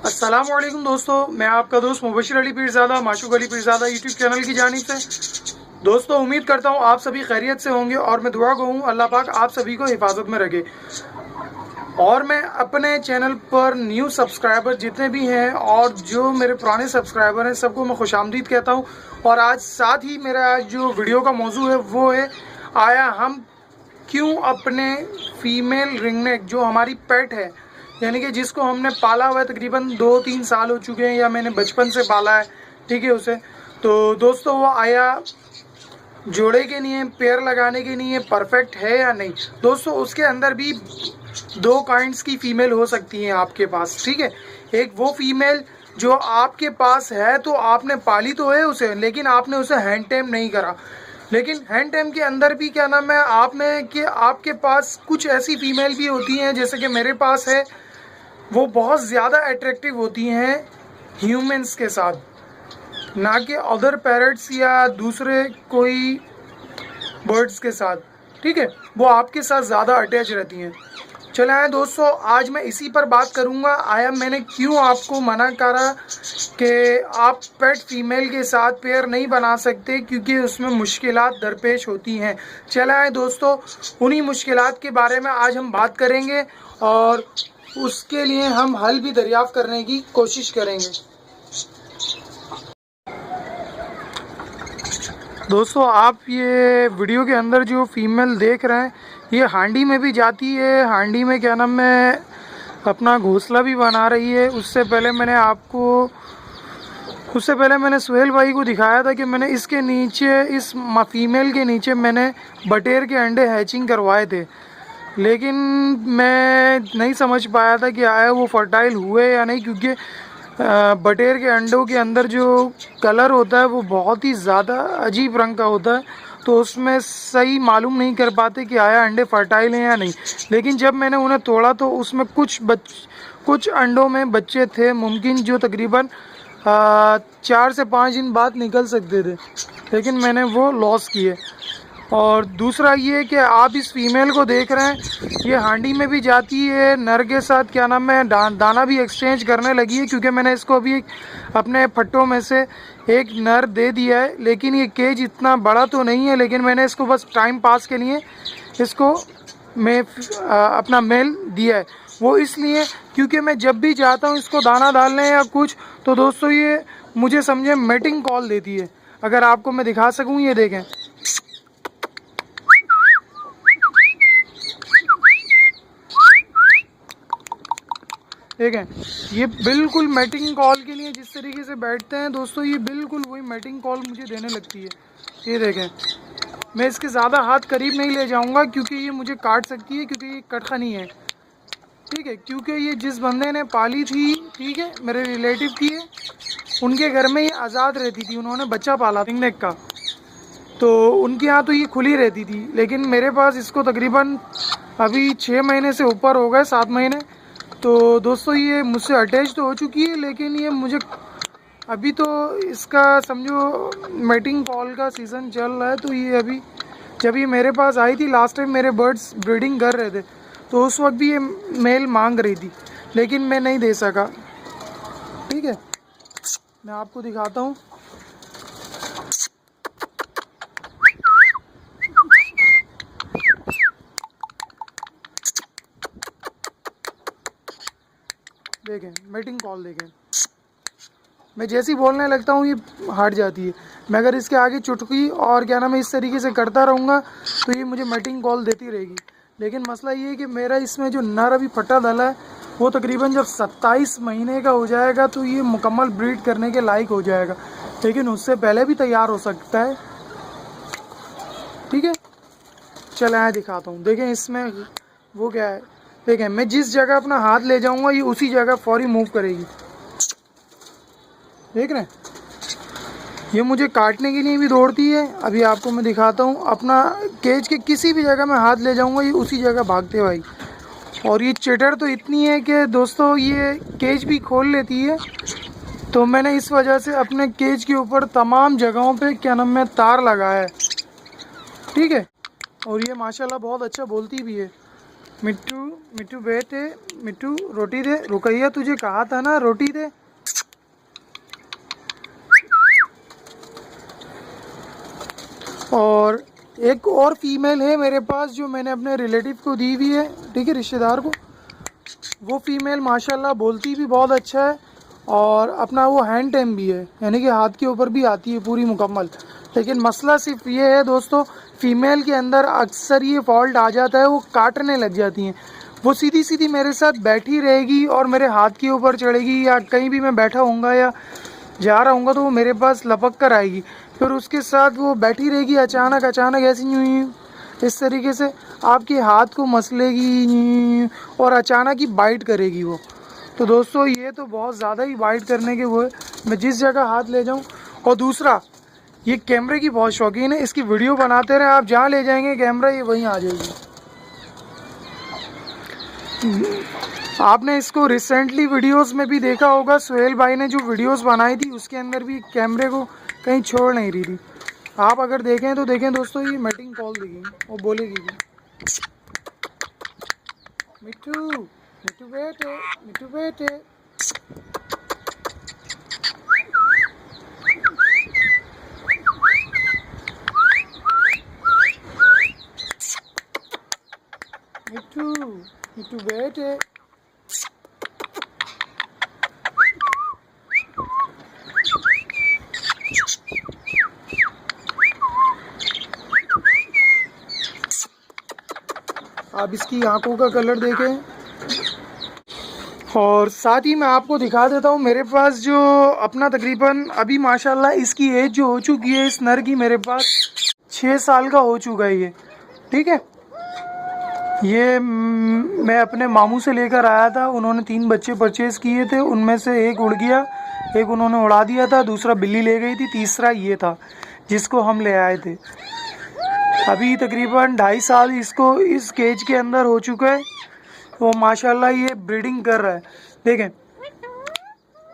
अस्सलामुअलैकुम दोस्तों, मैं आपका दोस्त मुबशिर अली पीरज़ादा माशूक अली पीरज़ादा यूट्यूब चैनल की जानिब से। दोस्तों, उम्मीद करता हूँ आप सभी खैरियत से होंगे और मैं दुआ गो हूँ अल्लाह पाक आप सभी को हिफाजत में रखे। और मैं अपने चैनल पर न्यू सब्सक्राइबर जितने भी हैं और जो मेरे पुराने सब्सक्राइबर हैं सबको मैं खुशामदीद कहता हूँ। और आज साथ ही मेरा आज जो वीडियो का मौजू है वो है आया हम क्यों अपने फीमेल रिंगनेक जो हमारी पेट है, यानी कि जिसको हमने पाला हुआ है, तकरीबन 2-3 साल हो चुके हैं या मैंने बचपन से पाला है, ठीक है उसे। तो दोस्तों वो आया जोड़े के लिए, पेयर लगाने के लिए परफेक्ट है या नहीं। दोस्तों उसके अंदर भी दो काइंड्स की फीमेल हो सकती हैं आपके पास, ठीक है। एक वो फीमेल जो आपके पास है तो आपने पाली तो है उसे, लेकिन आपने उसे हैंड टेम नहीं करा। लेकिन हैंड टाइम के अंदर भी क्या नाम है आपने कि आपके पास कुछ ऐसी फीमेल भी होती हैं जैसे कि मेरे पास है, वो बहुत ज़्यादा अट्रैक्टिव होती हैं ह्यूमंस के साथ, ना कि अदर पैरट्स या दूसरे कोई बर्ड्स के साथ, ठीक है। वो आपके साथ ज़्यादा अटैच रहती हैं। चले आए दोस्तों, आज मैं इसी पर बात करूंगा। आया मैंने क्यों आपको मना करा कि आप पेट फीमेल के साथ पेयर नहीं बना सकते, क्योंकि उसमें मुश्किलात दरपेश होती हैं। चले आए दोस्तों, उन्हीं मुश्किलात के बारे में आज हम बात करेंगे और उसके लिए हम हल भी दरियाफ्त करने की कोशिश करेंगे। दोस्तों आप ये वीडियो के अंदर जो फीमेल देख रहे हैं ये हांडी में भी जाती है। हांडी में क्या नाम है अपना घोंसला भी बना रही है। उससे पहले मैंने सुहेल भाई को दिखाया था कि मैंने इसके नीचे, इस फीमेल के नीचे मैंने बटेर के अंडे हैचिंग करवाए थे, लेकिन मैं नहीं समझ पाया था कि आया वो फर्टाइल हुए या नहीं, क्योंकि बटेर के अंडों के अंदर जो कलर होता है वो बहुत ही ज़्यादा अजीब रंग का होता है, तो उसमें सही मालूम नहीं कर पाते कि आया अंडे फर्टाइल हैं या नहीं। लेकिन जब मैंने उन्हें तोड़ा तो उसमें कुछ अंडों में बच्चे थे मुमकिन जो तकरीबन 4 से 5 दिन बाद निकल सकते थे, लेकिन मैंने वो लॉस किए। और दूसरा ये कि आप इस फीमेल को देख रहे हैं, ये हांडी में भी जाती है, नर के साथ क्या नाम है दाना भी एक्सचेंज करने लगी है, क्योंकि मैंने इसको अभी अपने फट्टों में से एक नर दे दिया है। लेकिन ये केज इतना बड़ा तो नहीं है, लेकिन मैंने इसको बस टाइम पास के लिए इसको मैं अपना मेल दिया है। वो इसलिए क्योंकि मैं जब भी जाता हूँ इसको दाना डालने या कुछ, तो दोस्तों ये मुझे समझे मेटिंग कॉल देती है। अगर आपको मैं दिखा सकूँ, ये देखें, देखें, ये बिल्कुल मैटिंग कॉल के लिए जिस तरीके से बैठते हैं दोस्तों, ये बिल्कुल वही मैटिंग कॉल मुझे देने लगती है। ये देखें, मैं इसके ज़्यादा हाथ करीब नहीं ले जाऊंगा क्योंकि ये मुझे काट सकती है, क्योंकि ये कटखनी है, ठीक है। क्योंकि ये जिस बंदे ने पाली थी, ठीक है, मेरे रिलेटिव की है, उनके घर में ये आज़ाद रहती थी, उन्होंने बच्चा पाला रिंगनेक का, तो उनके यहाँ तो ये खुली रहती थी। लेकिन मेरे पास इसको तकरीबन अभी 6 महीने से ऊपर हो गए, 7 महीने। तो दोस्तों ये मुझसे अटैच तो हो चुकी है, लेकिन ये मुझे अभी तो इसका समझो मैटिंग कॉल का सीज़न चल रहा है। तो ये अभी जब ये मेरे पास आई थी लास्ट टाइम, मेरे बर्ड्स ब्रीडिंग कर रहे थे, तो उस वक्त भी ये मेल मांग रही थी, लेकिन मैं नहीं दे सका, ठीक है। मैं आपको दिखाता हूँ, देखें मीटिंग कॉल देखें। मैं जैसे ही बोलने लगता हूँ ये हट जाती है। मैं अगर इसके आगे चुटकी और क्या नाम है इस तरीके से करता रहूँगा तो ये मुझे मीटिंग कॉल देती रहेगी। लेकिन मसला ये है कि मेरा इसमें जो नर अभी फटा डाला है वो तकरीबन जब 27 महीने का हो जाएगा तो ये मुकम्मल ब्रीड करने के लायक हो जाएगा, लेकिन उससे पहले भी तैयार हो सकता है, ठीक है। चले आए दिखाता हूँ। देखें इसमें वो क्या है, देखें, मैं जिस जगह अपना हाथ ले जाऊंगा ये उसी जगह फौरी मूव करेगी, देख रहे हैं। ये मुझे काटने के लिए भी दौड़ती है। अभी आपको मैं दिखाता हूँ, अपना केज के किसी भी जगह मैं हाथ ले जाऊंगा ये उसी जगह भागते भाई। और ये चिटर तो इतनी है कि दोस्तों ये केज भी खोल लेती है। तो मैंने इस वजह से अपने केज के ऊपर तमाम जगहों पे क्या नाम है तार लगाया है, ठीक है। और ये माशाल्लाह बहुत अच्छा बोलती भी है। मिट्टू मिट्टू बेटे, मिट्टू रोटी दे। रुकैया तुझे कहा था ना रोटी दे। और एक और फीमेल है मेरे पास जो मैंने अपने रिलेटिव को दी हुई है, ठीक है, रिश्तेदार को। वो फीमेल माशाल्लाह बोलती भी बहुत अच्छा है और अपना वो हैंड टेम भी है, यानी कि हाथ के ऊपर भी आती है पूरी मुकम्मल। लेकिन मसला सिर्फ ये है दोस्तों, फीमेल के अंदर अक्सर ये फॉल्ट आ जाता है, वो काटने लग जाती हैं। वो सीधी सीधी मेरे साथ बैठी रहेगी और मेरे हाथ के ऊपर चढ़ेगी, या कहीं भी मैं बैठा हूँगा या जा रहा हूँगा तो वो मेरे पास लपक कर आएगी। फिर उसके साथ वो बैठी रहेगी, अचानक अचानक ऐसी यूँ इस तरीके से आपके हाथ को मसलेगी और अचानक ही बाइट करेगी वो। तो दोस्तों ये तो बहुत ज़्यादा ही बाइट करने के वो है, मैं जिस जगह हाथ ले जाऊँ। और दूसरा, ये कैमरे की बहुत शौकीन है, इसकी वीडियो बनाते रहे, आप जहाँ ले जाएंगे कैमरा ये वहीं आ जाएगी। आपने इसको रिसेंटली वीडियोस में भी देखा होगा, सुहेल भाई ने जो वीडियोस बनाई थी उसके अंदर भी कैमरे को कहीं छोड़ नहीं रही थी। आप अगर देखें तो देखें दोस्तों, ये मीटिंग कॉल देगी, वो बोलेगी मिट्टू मिट्टू बेटे, मिट्टू बेटे। मिट्टू मिट्टू बेटे। आप इसकी आंखों का कलर देखें। और साथ ही मैं आपको दिखा देता हूँ मेरे पास जो अपना तकरीबन अभी माशाल्लाह इसकी एज जो हो चुकी है इस नर की, मेरे पास 6 साल का हो चुका है ये, ठीक है। ये मैं अपने मामू से लेकर आया था, उन्होंने 3 बच्चे परचेज़ किए थे, उनमें से एक उड़ गया, एक उन्होंने उड़ा दिया था, दूसरा बिल्ली ले गई थी, तीसरा ये था जिसको हम ले आए थे। अभी तकरीबन 2.5 साल इसको इस केज के अंदर हो चुका है। वो माशाल्लाह ये ब्रीडिंग कर रहा है। देखें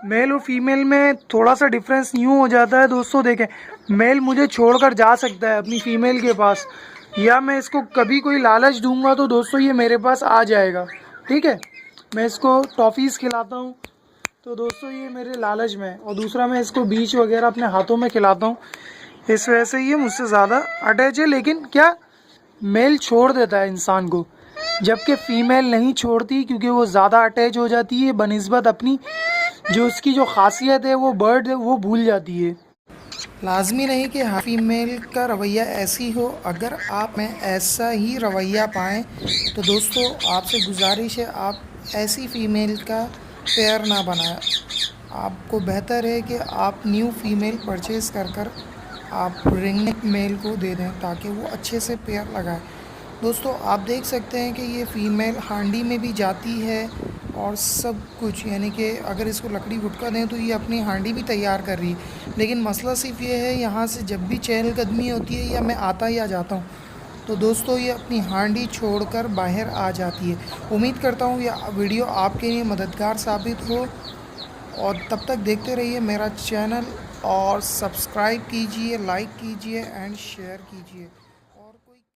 मेल और फीमेल में थोड़ा सा डिफरेंस यूँ हो जाता है दोस्तों। देखें मेल मुझे छोड़कर जा सकता है अपनी फीमेल के पास, या मैं इसको कभी कोई लालच दूंगा तो दोस्तों ये मेरे पास आ जाएगा, ठीक है। मैं इसको टॉफ़ीज़ खिलाता हूँ तो दोस्तों ये मेरे लालच में है, और दूसरा मैं इसको बीज वगैरह अपने हाथों में खिलाता हूँ, इस वजह से ये मुझसे ज़्यादा अटैच है। लेकिन क्या मेल छोड़ देता है इंसान को, जबकि फ़ीमेल नहीं छोड़ती, क्योंकि वो ज़्यादा अटैच हो जाती है बनिस्बत अपनी जो उसकी जो खासियत है वो बर्ड वो भूल जाती है। लाजमी नहीं कि हर फीमेल का रवैया ऐसी हो, अगर आप में ऐसा ही रवैया पाएँ तो दोस्तों आपसे गुजारिश है आप ऐसी फ़ीमेल का पेयर ना बनाएं। आपको बेहतर है कि आप न्यू फीमेल परचेज़ कर आप रिंग मेल को दे दें ताकि वो अच्छे से पेयर लगाए। दोस्तों आप देख सकते हैं कि ये फ़ीमेल हांडी में भी जाती है और सब कुछ, यानी कि अगर इसको लकड़ी गुटका दें तो ये अपनी हांडी भी तैयार कर रही है। लेकिन मसला सिर्फ ये है, यहाँ से जब भी चहलकदमी होती है या मैं आता या जाता हूँ तो दोस्तों ये अपनी हांडी छोड़कर बाहर आ जाती है। उम्मीद करता हूँ यह वीडियो आपके लिए मददगार साबित हो, और तब तक देखते रहिए मेरा चैनल और सब्सक्राइब कीजिए, लाइक कीजिए एंड शेयर कीजिए।